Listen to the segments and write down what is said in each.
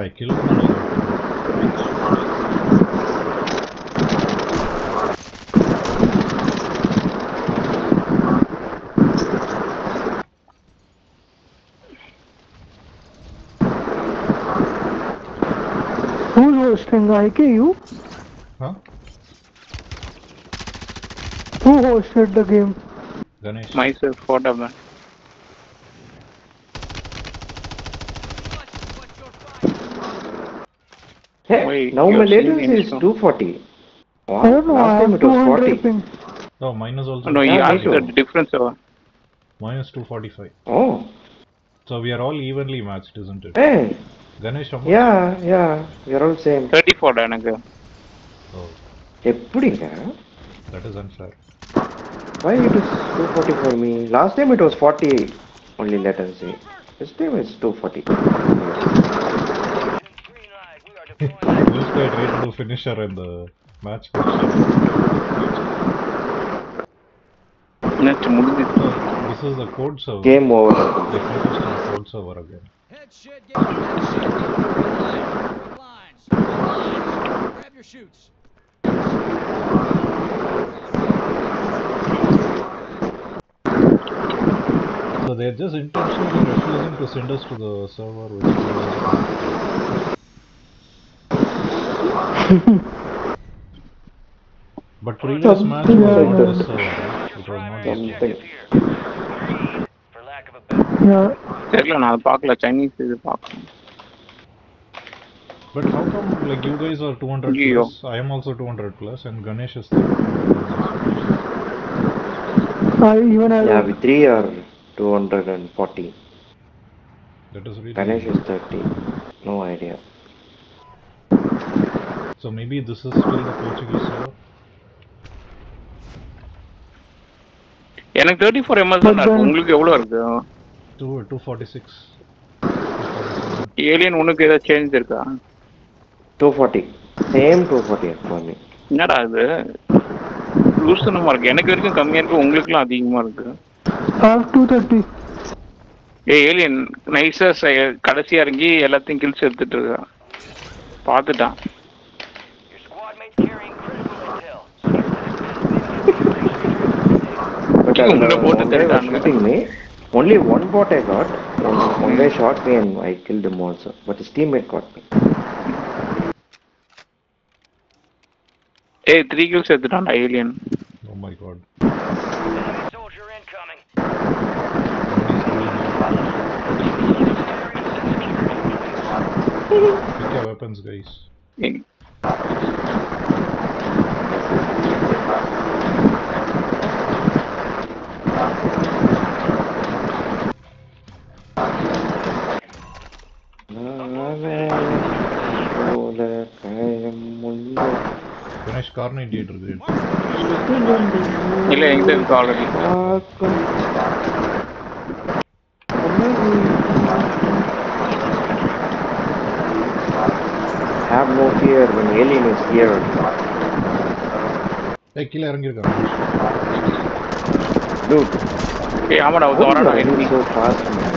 245 killed him. Who's hosting? IKU? Huh? Who hosted the game? Ganesh. Myself, whatever. Hey, Wait, now my you're latency seeing is it, so- 240. Wow, I don't know, I last time have it was 200 40. ping. Oh, mine is also. No, he Yeah, me asked too. the difference over. Mine is 245. Oh, So we are all evenly matched, isn't it? hey, Ganesh, how much? yeah, we are all same. 34 எனக்கு. Oh, எப்படிங்க? that is unfair. Why it is 240 for me? Last time it was 40 only latency. This time it's 240. This guy tried to do finisher in the match. Match முடிஞ்சிச்சு. This is the code server. Game over. They put us on code server again. Head shit, get your head shit. Front lines. Grab your shoots. So they're just intentionally refusing to send us to the server, which made us But previous match was on this server, right? It was not this Something. Yeah. தெரியல நான் அதை பார்க்கல Chinese இது பார்க்கணும். But how come like you guys are 200 Yo. plus, I am also 200 plus, and Ganesh is 30? Even I Yeah, we three are 240. That is really. Ganesh is 30. No idea. So maybe this is still the Portuguese server? எனக்கு 34 ms தான் இருக்கு. உங்களுக்கு எவ்வளவு இருக்கு? 246. Alien உனக்கு ஏதாவது change இருக்கா? 240. Same 240 for me. என்னடா இது லூசனமா இருக்கு. எனக்கு வரைக்கும் கம்மியா இருக்கு, உங்களுக்குலாம் அதிகமா இருக்கு. 230. ஏலியன் நைஸா கடைசியா இறங்கி எல்லாத்தையும் கில்ஸ் எடுத்துட்டு இருக்கா. பார்த்துட்டான். But உன்னை போட்டு one guy was தள்ளிட்டானுங்க. shooting me. Only one bot I got. One guy shot me and I killed him also. But his teammate got me. ஏய் 3 கில்ஸ் எடுத்துட்டான்டா alien. Oh my god. Soldier incoming. Pick your weapons, guys. Ganesh, car 98 இருக்கு. இல்ல எங்க இருக்கு already. Have no fear when alien is here. ஏய் கீழ இறங்கி இருக்கான். Dude, ஏய் ஆமாடா why வரான்டா are you enemy. so fast, man?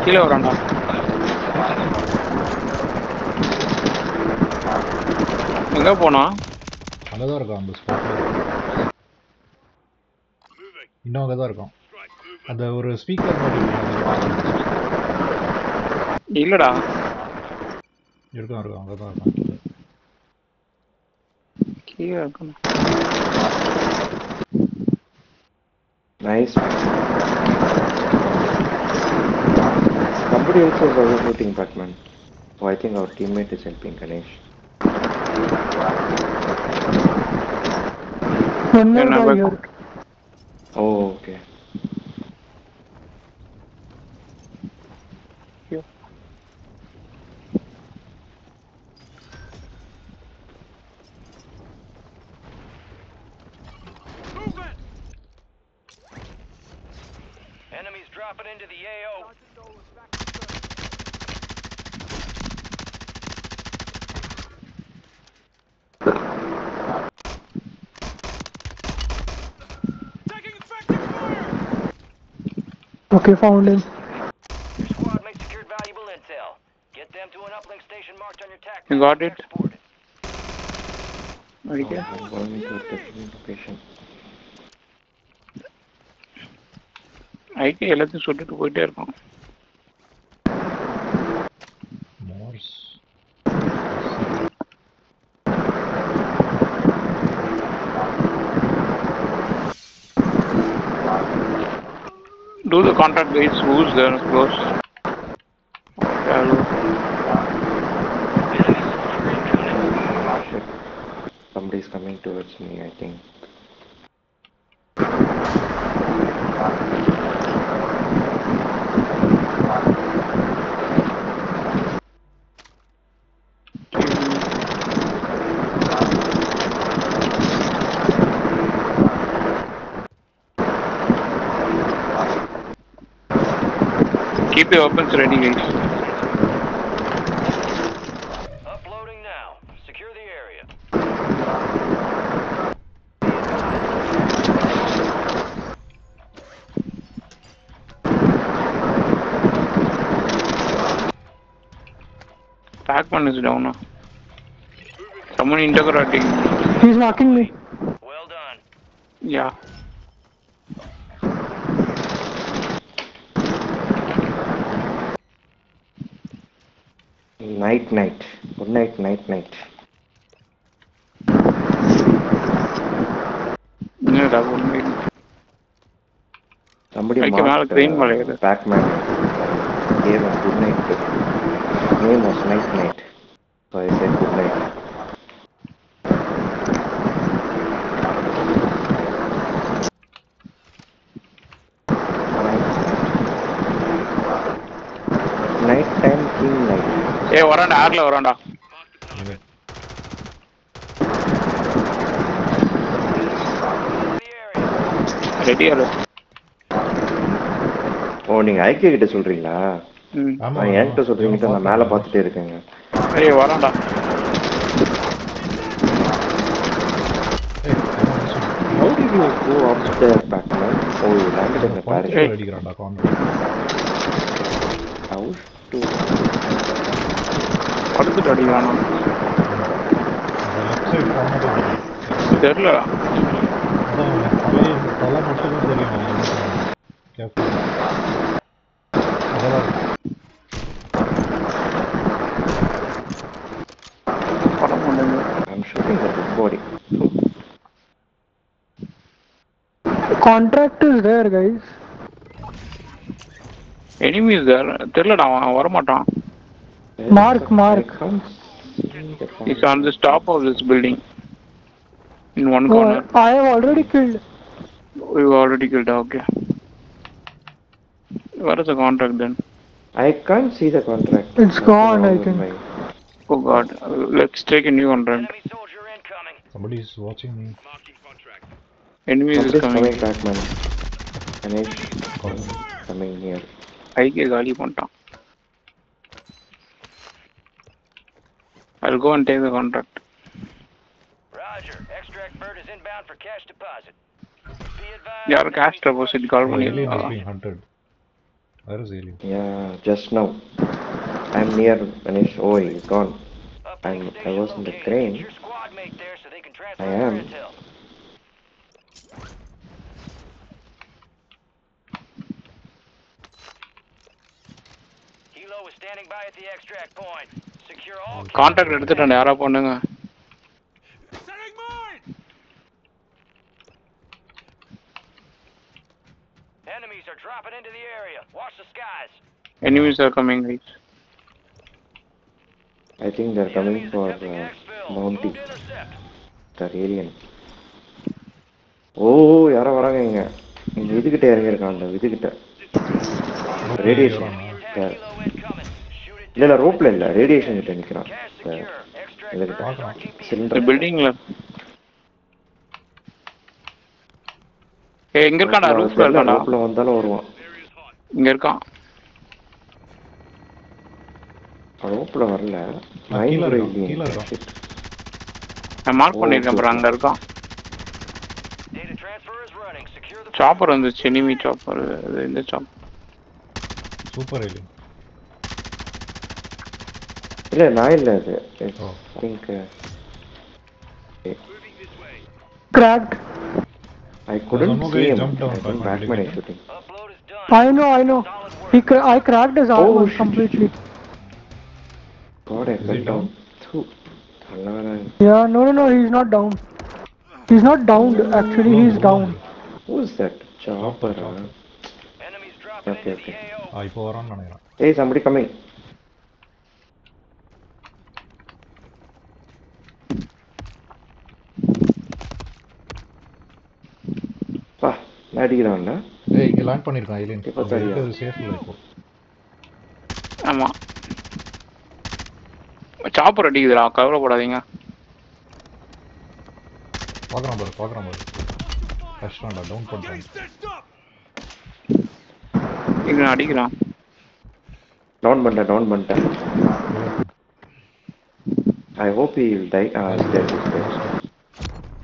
கீழ வரான்டா. எங்க போனா? அங்கதான் இருக்கான் அந்த ஸ்பாட்ல. இன்னும் அங்கதான் இருக்கான். அந்த ஒரு ஸ்பீக்கர் மாதிரி இல்லடா. இருக்கான் அங்கதான் இருக்கான். கீழ இருக்கான். Nice. Somebody else is also shooting Batman. So I think our teammate is helping Ganesh. One more guy here. Oh, okay. Here. Movement! Enemies dropping into the AO. Taking effective fire! Okay, found him. Your squad mate secured valuable You got it? Okay. I'm going to a different location. ஐக்கே எல்லாத்தையும் சுட்டுட்டு போயிட்டே இருக்கோம். Morse. Do the contact guys. Who's there close? Hello. Shit. Somebody's coming towards me, I think. Keep your weapons ready, guys. Uploading now. Secure the area. Pac-Man is down now. Someone integrating. He's knocking me. Well done. Yeah. Night. Good night, night. என்னடா ஒண்ணு Somebody Okay, மேல marked green மலையுது. Pac-Man. Gave a good night. Name was Night. So I said good night. Night time king night. ஏய் வரான்டா ஆர்ல வரான்டா. Ready ஆளு. ஓ நீங்க ஐக்கிய கிட்ட சொல்றீங்களா? ஆமா நான் என்கிட்ட சொல்றீங்க நான் மேல பார்த்துட்டே இருக்கேங்க. ஏய் வரான்டா. How did you go upstairs, Pac-Man? Oh, you landed in the parachute. அடிக்கிறான்டா கான்ட்ராக்ட். How to? அடுத்து அடிக்கிறானா? Left side corner. தெரியலடா. அதான் தலை மட்டும் தான் தெரியும். கேப்டன். அதெல்லாம் படம் பண்ணுங்க. I'm shooting the dead body. Contract is there, guys. Enemy is there. தெரியலடா அவன் வர மாட்டான். Mark. I can't see the He's on the top of this building. In one Oh, corner. I have already killed. We already killed. Okay. Where is the contract then? I can't see the contract. It's gone, I think. Oh God. Let's take a new contract. Enemy soldier incoming. somebody is watching me. Enemy is Somebody's coming. coming back, man. Ganesh coming here. ஐக்கே காலி பண்ணிட்டான். I'll go and take the contract. Roger. Extract bird is inbound for cash deposit. Be advised. யார் cash deposit call Alien is பண்ணிருக்காங்க. being hunted. Where is alien? Yeah, just now. I'm near Ganesh. Oh, he's gone. Uplink I was in the station crane. located. Get your squad mate there so they can transfer I their am. intel. Hilo is standing by at the extract point. Secure all. Contract எடுத்துட்டேன் யாரா பண்ணுங்க. Enemies are dropping into the area. Watch the skies. Enemies are coming guys. I think they're The coming enemy is for attempting exfil. bounty. Move to intercept. The alien. ஓ யாரோ வராங்க இங்க. இங்க இதுகிட்ட இறங்கியிருக்கான் அந்த இதுகிட்ட. Radiation. Attack helo incoming. Shoot it இல்ல ரோப்ல இல்ல radiation கிட்ட நிக்கிறான். Cash secure. Extract இதுகிட்ட. bird is RTB. இந்த சிலிண்டர். பில்டிங்ல. ஏய் எங்க இருக்கான்டா ரூஃப்ல இருக்கான்டா. ரோப்ல வந்தாலும் வருவான். இங்க இருக்கான். ரோப்ல வரல. கீழ மைண்ட் இருக்கான், கீழ இல்லையே. இருக்கான். நான் மார்க் பண்ணிருக்கேன் bro அங்க இருக்கான். Data transfer is running. Secure the chopper வந்துச்சு enemy சாப்பர். இந்த சாப்பர். Super alien. இல்ல நான் இல்ல அது Oh. I think Cracked. I couldn't one more see guy him. jumped down I think by backman is Pelican. shooting. Upload is done. I know. Solid work. I cracked his armor shit. completely. God, I Is fell he down. down? Phew. Thallavana. Yeah, no, he's not down. He's not downed, actually, he's down. Who's that? Chopper. Chopper. Enemies dropping Okay, into the okay. AO. இப்போ வரான்னு நினைக்கிறேன். Hey, somebody coming. பா அடிக்கிறான்ல ஏய் இங்க land பண்ணிருக்கான் alien. இப்போ சரியா? இது சேஃப் இல்ல இப்போ. ஆமா சாப்பர் அடிக்குதுடா, கவலைப்படாதீங்க. பாக்குறான் பாரு. கஷ்டம்டா, டவுன் பண்றான். இங்க அடிக்கிறான். டவுன் பண்ணிட்டேன். I hope he will die.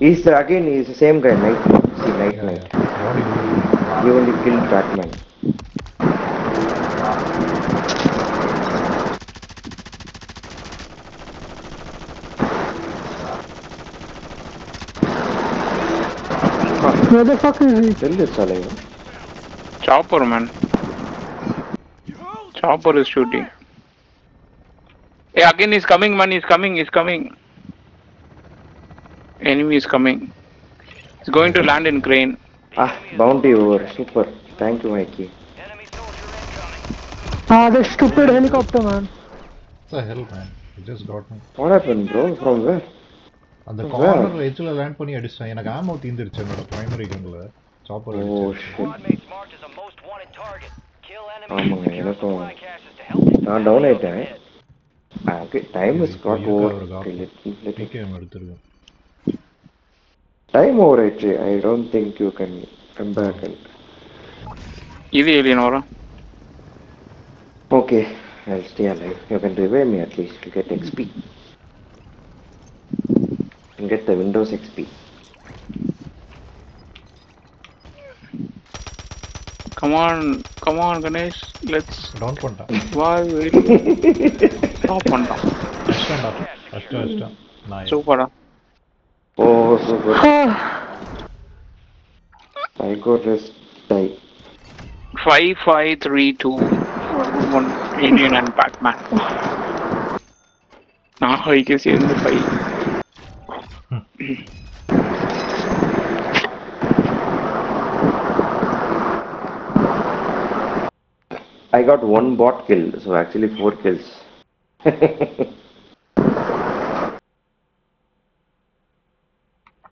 He's dead. He's the same guy, Night. See, Night. Body He only killed Batman. Where the fuck is he? Still is alive. Chopper, man. Chopper is shooting. Hey, again he's coming, man. He's coming. Enemy is coming. He's going to land in crane. Bounty over. Super. Thank you, Mikey. Enemy soldier incoming. The stupid helicopter, man. What the hell, man? It just got me. What happened, bro? From where? அந்த corner எட்ஜ்ல land பண்ணி அடிச்சான். எனக்கு ஆமோ தீந்துருச்சு என்னோட primary கன்ல. Chopper Oh அடிச்சு. shit. Squad mates marked as a most wanted target. Kill enemies and ஆமாங்க, secure எனக்கும் supply caches to help them நான் battle down those ஆயிட்டேன். ahead. Okay, time is got over. Okay, let me. PKM எடுத்துருக்கேன். Time over ஆயிடுச்சு. I don't think you can come back and... இது alien வரும். Okay, I'll stay alive. You can revive me at least to get XP. And get the Windows XP. Come on, Ganesh. Let's. Down பண்ணிட்டான். Why? Stop பண்ணிட்டான். அஷ்டம். நான் சூப்பரா. Oh, super. Psycho rest die. 5, 5, 3, 2, 1. Alien and Batman. நான் haiku சேர்ந்து 5. I got one bot kill, so actually 4 kills.